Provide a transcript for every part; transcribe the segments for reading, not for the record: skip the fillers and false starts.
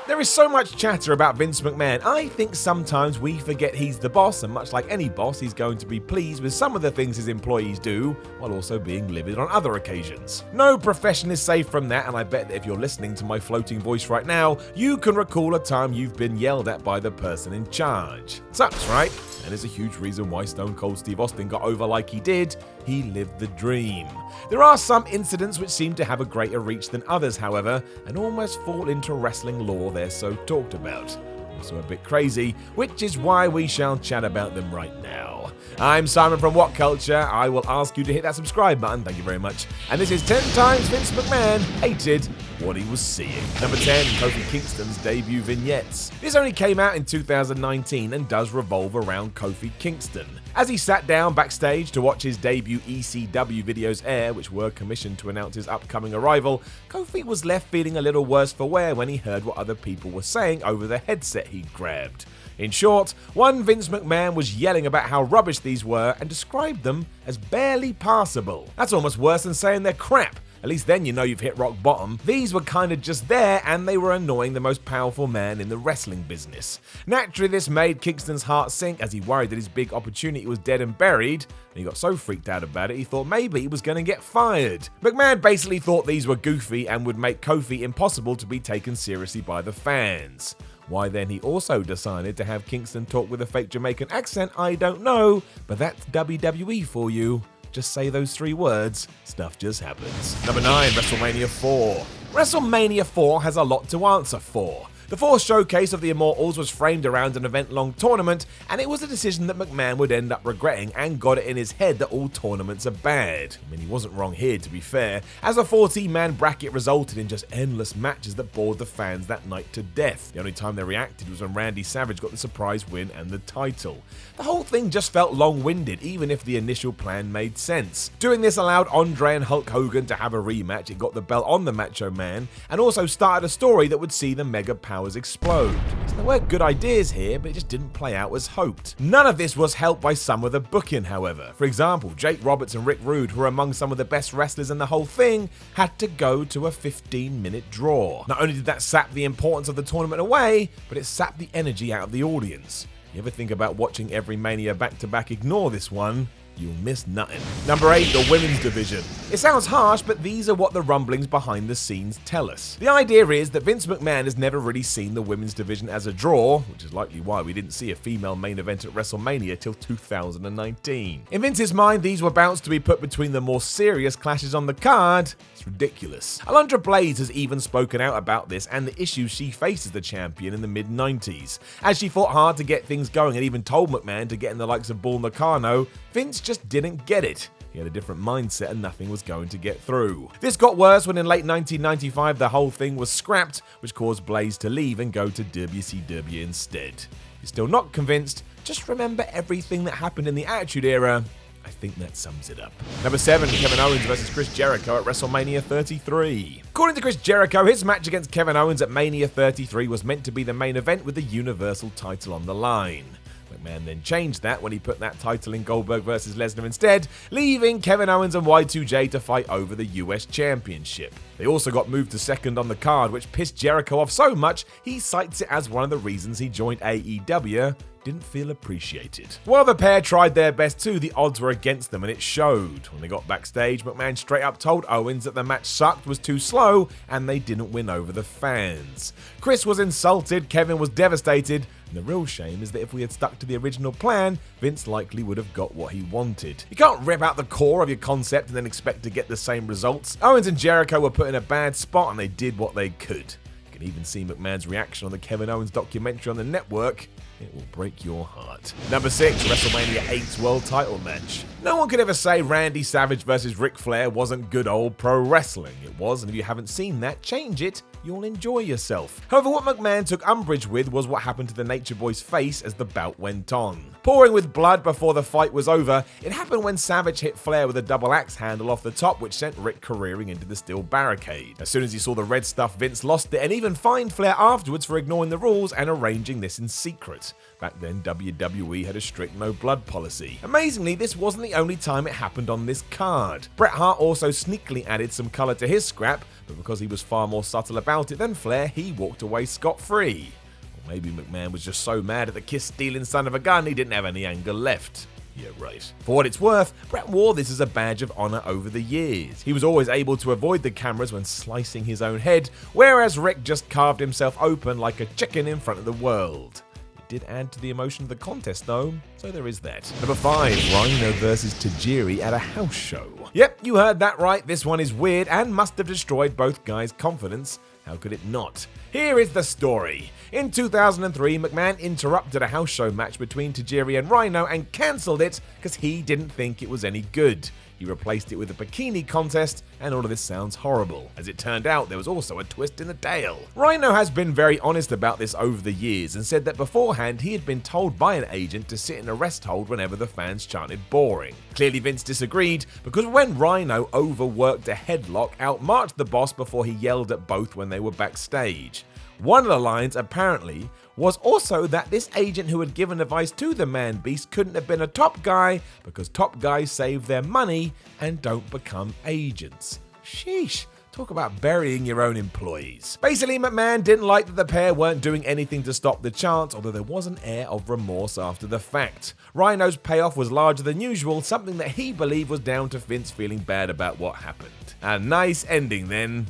There is so much chatter about Vince McMahon, I think sometimes we forget he's the boss, and much like any boss, he's going to be pleased with some of the things his employees do, while also being livid on other occasions. No profession is safe from that, and I bet that if you're listening to my floating voice right now, you can recall a time you've been yelled at by the person in charge. Sucks, right? And there's a huge reason why Stone Cold Steve Austin got over like he did. He lived the dream. There are some incidents which seem to have a greater reach than others, however, and almost fall into wrestling lore they're so talked about. Also a bit crazy, which is why we shall chat about them right now. I'm Simon from What Culture. I will ask you to hit that subscribe button, thank you very much. And this is 10 times Vince McMahon hated what he was seeing. Number 10, Kofi Kingston's debut vignettes. This only came out in 2019 and does revolve around Kofi Kingston. As he sat down backstage to watch his debut ECW videos air, which were commissioned to announce his upcoming arrival, Kofi was left feeling a little worse for wear when he heard what other people were saying over the headset he'd grabbed. In short, one Vince McMahon was yelling about how rubbish these were and described them as barely passable. That's almost worse than saying they're crap. At least then you know you've hit rock bottom. These were kinda just there, and they were annoying the most powerful man in the wrestling business. Naturally, this made Kingston's heart sink as he worried that his big opportunity was dead and buried, and he got so freaked out about it he thought maybe he was gonna get fired. McMahon basically thought these were goofy and would make Kofi impossible to be taken seriously by the fans. Why then he also decided to have Kingston talk with a fake Jamaican accent, I don't know, but that's WWE for you. Just say those 3 words, stuff just happens. Number 9, WrestleMania 4. WrestleMania 4 has a lot to answer for. The 4th showcase of the Immortals was framed around an event-long tournament, and it was a decision that McMahon would end up regretting and got it in his head that all tournaments are bad. I mean, he wasn't wrong here, to be fair, as a 14-man bracket resulted in just endless matches that bored the fans that night to death. The only time they reacted was when Randy Savage got the surprise win and the title. The whole thing just felt long-winded, even if the initial plan made sense. Doing this allowed Andre and Hulk Hogan to have a rematch, it got the belt on the Macho Man, and also started a story that would see the Mega Powers explode. So there were good ideas here, but it just didn't play out as hoped. None of this was helped by some of the booking, however. For example, Jake Roberts and Rick Rude, who were among some of the best wrestlers in the whole thing, had to go to a 15-minute draw. Not only did that sap the importance of the tournament away, but it sapped the energy out of the audience. You ever think about watching every Mania back-to-back? Ignore this one. You'll miss nothing. Number 8, the women's division. It sounds harsh, but these are what the rumblings behind the scenes tell us. The idea is that Vince McMahon has never really seen the women's division as a draw, which is likely why we didn't see a female main event at WrestleMania till 2019. In Vince's mind, these were bouts to be put between the more serious clashes on the card. It's ridiculous. Alundra Blaze has even spoken out about this and the issues she faced as the champion in the mid-90s. As she fought hard to get things going and even told McMahon to get in the likes of Bull Nakano, Vince just didn't get it. He had a different mindset and nothing was going to get through. This got worse when in late 1995 the whole thing was scrapped, which caused Blaze to leave and go to WCW instead. If you're still not convinced, just remember everything that happened in the Attitude Era. I think that sums it up. Number 7, Kevin Owens versus Chris Jericho at WrestleMania 33. According to Chris Jericho, his match against Kevin Owens at Mania 33 was meant to be the main event with the Universal title on the line. McMahon then changed that when he put that title in Goldberg vs Lesnar instead, leaving Kevin Owens and Y2J to fight over the US Championship. They also got moved to second on the card, which pissed Jericho off so much he cites it as one of the reasons he joined AEW. Didn't feel appreciated. While the pair tried their best too, the odds were against them and it showed. When they got backstage, McMahon straight up told Owens that the match sucked, was too slow, and they didn't win over the fans. Chris was insulted, Kevin was devastated, and the real shame is that if we had stuck to the original plan, Vince likely would have got what he wanted. You can't rip out the core of your concept and then expect to get the same results. Owens and Jericho were put in a bad spot and they did what they could. You can even see McMahon's reaction on the Kevin Owens documentary on the network. It will break your heart. Number 6, WrestleMania 8's World Title match. No one could ever say Randy Savage versus Ric Flair wasn't good old pro wrestling. It was, and if you haven't seen that, change it. You'll enjoy yourself. However, what McMahon took umbrage with was what happened to the Nature Boy's face as the bout went on. Pouring with blood before the fight was over, it happened when Savage hit Flair with a double axe handle off the top, which sent Rick careering into the steel barricade. As soon as he saw the red stuff, Vince lost it and even fined Flair afterwards for ignoring the rules and arranging this in secret. Back then, WWE had a strict no-blood policy. Amazingly, this wasn't the only time it happened on this card. Bret Hart also sneakily added some colour to his scrap, but because he was far more subtle about about it than Flair, he walked away scot-free. Or maybe McMahon was just so mad at the kiss-stealing son of a gun he didn't have any anger left. Yeah, right. For what it's worth, Bret wore this as a badge of honor over the years. He was always able to avoid the cameras when slicing his own head, whereas Rick just carved himself open like a chicken in front of the world. It did add to the emotion of the contest though, so there is that. Number 5, Rhino versus Tajiri at a house show. Yep, you heard that right, this one is weird and must have destroyed both guys' confidence. How could it not? Here is the story. In 2003, McMahon interrupted a house show match between Tajiri and Rhino and cancelled it because he didn't think it was any good. He replaced it with a bikini contest, and all of this sounds horrible. As it turned out, there was also a twist in the tale. Rhino has been very honest about this over the years and said that beforehand he had been told by an agent to sit in a rest hold whenever the fans chanted boring. Clearly Vince disagreed, because when Rhino overworked a headlock, outmarched the boss before he yelled at both when they were backstage. One of the lines, apparently, was also that this agent who had given advice to the man-beast couldn't have been a top guy because top guys save their money and don't become agents. Sheesh. Talk about burying your own employees. Basically, McMahon didn't like that the pair weren't doing anything to stop the chants, although there was an air of remorse after the fact. Rhino's payoff was larger than usual, something that he believed was down to Vince feeling bad about what happened. A nice ending then.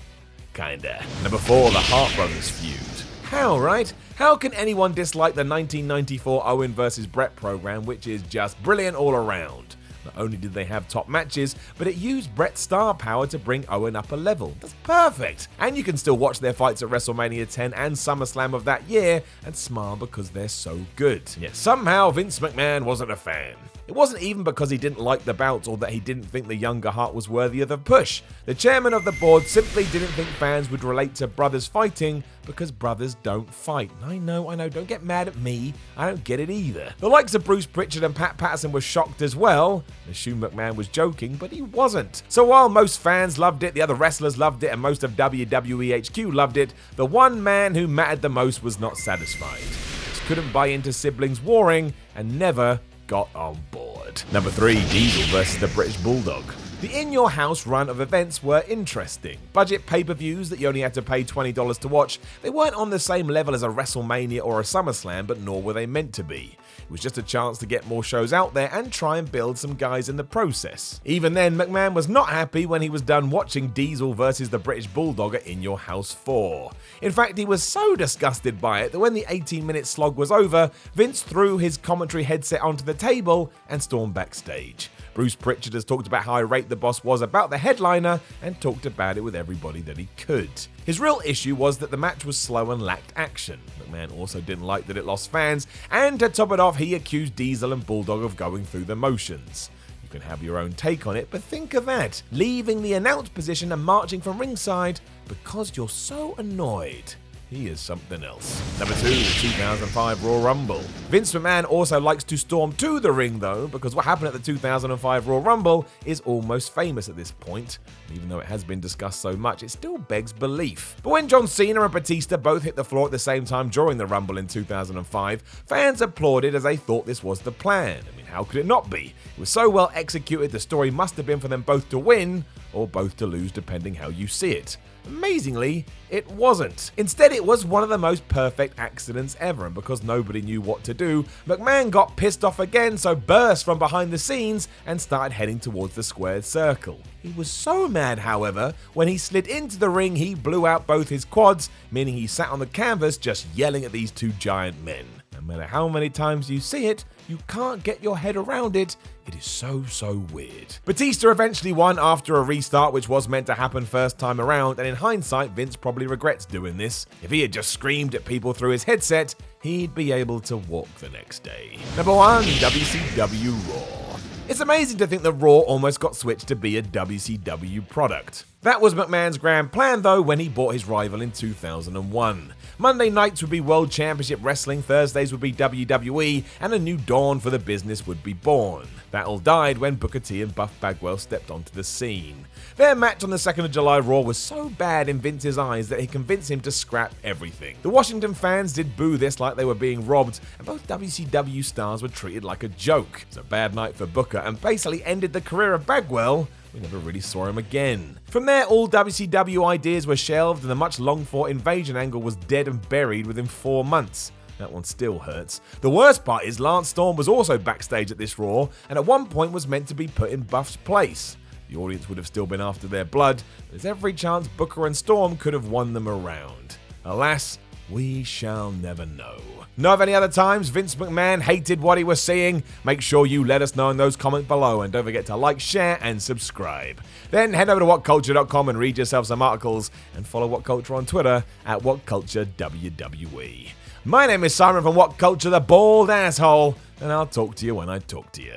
Kinda. Number 4, the Hart Brothers feud. How, right? How can anyone dislike the 1994 Owen vs. Bret program, which is just brilliant all around? Not only did they have top matches, but it used Bret's star power to bring Owen up a level. That's perfect! And you can still watch their fights at WrestleMania 10 and SummerSlam of that year and smile because they're so good. Yet somehow Vince McMahon wasn't a fan. It wasn't even because he didn't like the bouts or that he didn't think the younger Hart was worthy of the push. The chairman of the board simply didn't think fans would relate to brothers fighting because brothers don't fight. I know, don't get mad at me. I don't get it either. The likes of Bruce Pritchard and Pat Patterson were shocked as well. Assume McMahon was joking, but he wasn't. So while most fans loved it, the other wrestlers loved it, and most of WWE HQ loved it, the one man who mattered the most was not satisfied. Just couldn't buy into siblings warring and never got on board. Number 3, Diesel versus the British Bulldog. The in-your-house run of events were interesting. Budget pay-per-views that you only had to pay $20 to watch, they weren't on the same level as a WrestleMania or a SummerSlam, but nor were they meant to be. It was just a chance to get more shows out there and try and build some guys in the process. Even then, McMahon was not happy when he was done watching Diesel versus the British Bulldog at In Your House 4. In fact, he was so disgusted by it that when the 18-minute slog was over, Vince threw his commentary headset onto the table and stormed backstage. Bruce Pritchard has talked about how irate the boss was about the headliner and talked about it with everybody that he could. His real issue was that the match was slow and lacked action. McMahon also didn't like that it lost fans, and to top it off, he accused Diesel and Bulldog of going through the motions. You can have your own take on it, but think of that, leaving the announce position and marching from ringside because you're so annoyed. He is something else. Number 2, the 2005 Royal Rumble. Vince McMahon also likes to storm to the ring though, because what happened at the 2005 Royal Rumble is almost famous at this point. Even though it has been discussed so much, it still begs belief. But when John Cena and Batista both hit the floor at the same time during the Rumble in 2005, fans applauded as they thought this was the plan. I mean, how could it not be? It was so well executed, the story must have been for them both to win, or both to lose depending how you see it. Amazingly, it wasn't. Instead, it was one of the most perfect accidents ever, and because nobody knew what to do, McMahon got pissed off again, so burst from behind the scenes and started heading towards the squared circle. He was so mad, however, when he slid into the ring, he blew out both his quads, meaning he sat on the canvas just yelling at these two giant men. No matter how many times you see it, you can't get your head around it. It is so weird. Batista eventually won after a restart, which was meant to happen first time around, and in hindsight, Vince probably regrets doing this. If he had just screamed at people through his headset, he'd be able to walk the next day. Number 1, WCW Raw. It's amazing to think that Raw almost got switched to be a WCW product. That was McMahon's grand plan though when he bought his rival in 2001. Monday nights would be World Championship Wrestling, Thursdays would be WWE, and a new dawn for the business would be born. That all died when Booker T and Buff Bagwell stepped onto the scene. Their match on the 2nd of July Raw was so bad in Vince's eyes that he convinced him to scrap everything. The Washington fans did boo this like they were being robbed, and both WCW stars were treated like a joke. It was a bad night for Booker and basically ended the career of Bagwell, we never really saw him again. From there, all WCW ideas were shelved and the much longed-for invasion angle was dead and buried within 4 months. That one still hurts. The worst part is Lance Storm was also backstage at this Raw and at one point was meant to be put in Buff's place. The audience would have still been after their blood, but there's every chance Booker and Storm could have won them around. Alas, we shall never know. Know of any other times Vince McMahon hated what he was seeing? Make sure you let us know in those comments below, and don't forget to like, share, and subscribe. Then head over to whatculture.com and read yourself some articles, and follow What Culture on Twitter at WhatCultureWWE. My name is Simon from What Culture, the bald asshole, and I'll talk to you when I talk to you.